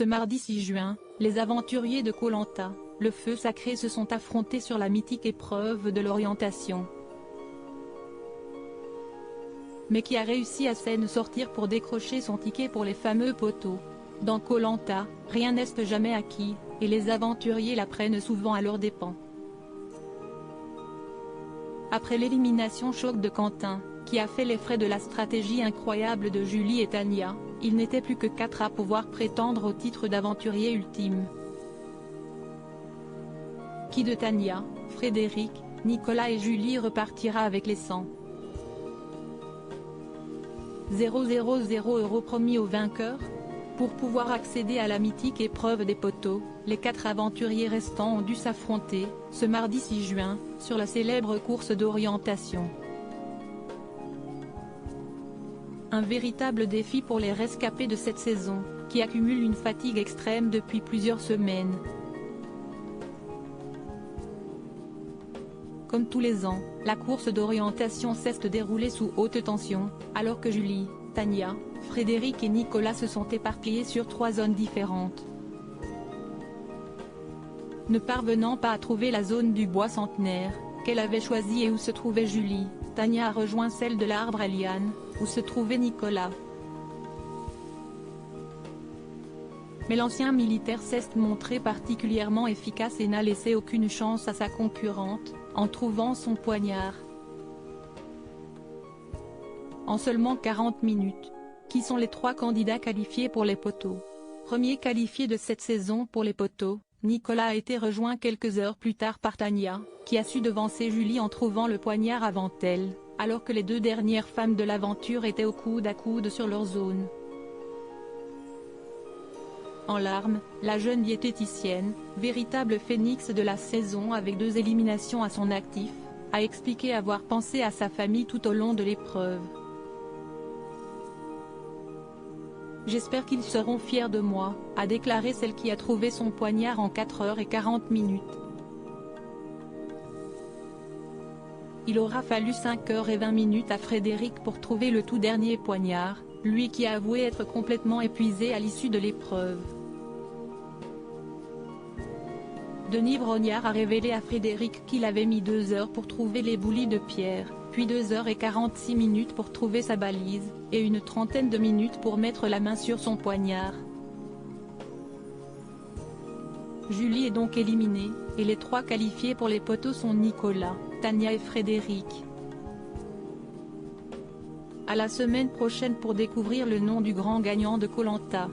Ce mardi 6 juin, les aventuriers de Koh Lanta, le feu sacré se sont affrontés sur la mythique épreuve de l'orientation. Mais qui a réussi à s'en sortir pour décrocher son ticket pour les fameux poteaux? Dans Koh Lanta, rien n'est jamais acquis, et les aventuriers la prennent souvent à leurs dépens. Après l'élimination choc de Quentin, qui a fait les frais de la stratégie incroyable de Julie et Tania, il n'était plus que 4 à pouvoir prétendre au titre d'aventurier ultime. Qui de Tania, Frédéric, Nicolas et Julie repartira avec les 100 000 € promis aux vainqueurs? Pour pouvoir accéder à la mythique épreuve des poteaux, les 4 aventuriers restants ont dû s'affronter, ce mardi 6 juin, sur la célèbre course d'orientation. Un véritable défi pour les rescapés de cette saison, qui accumulent une fatigue extrême depuis plusieurs semaines. Comme tous les ans, la course d'orientation cesse de dérouler sous haute tension, alors que Julie, Tania, Frédéric et Nicolas se sont éparpillés sur 3 zones différentes. Ne parvenant pas à trouver la zone du bois centenaire, qu'elle avait choisie et où se trouvait Julie, Tania a rejoint celle de l'arbre à liane, où se trouvait Nicolas. Mais l'ancien militaire s'est montré particulièrement efficace et n'a laissé aucune chance à sa concurrente, en trouvant son poignard. En seulement 40 minutes. Qui sont les 3 candidats qualifiés pour les poteaux? Premier qualifié de cette saison pour les poteaux, Nicolas a été rejoint quelques heures plus tard par Tania, qui a su devancer Julie en trouvant le poignard avant elle, alors que les 2 dernières femmes de l'aventure étaient au coude à coude sur leur zone. En larmes, la jeune diététicienne, véritable phénix de la saison avec 2 éliminations à son actif, a expliqué avoir pensé à sa famille tout au long de l'épreuve. J'espère qu'ils seront fiers de moi, a déclaré celle qui a trouvé son poignard en 4h40. Il aura fallu 5h20 à Frédéric pour trouver le tout dernier poignard, lui qui a avoué être complètement épuisé à l'issue de l'épreuve. Denis Brognard a révélé à Frédéric qu'il avait mis 2 heures pour trouver les boulis de pierre, puis 2h46 pour trouver sa balise, et une trentaine de minutes pour mettre la main sur son poignard. Julie est donc éliminée, et les 3 qualifiés pour les poteaux sont Nicolas, Tania et Frédéric. À la semaine prochaine pour découvrir le nom du grand gagnant de Koh Lanta.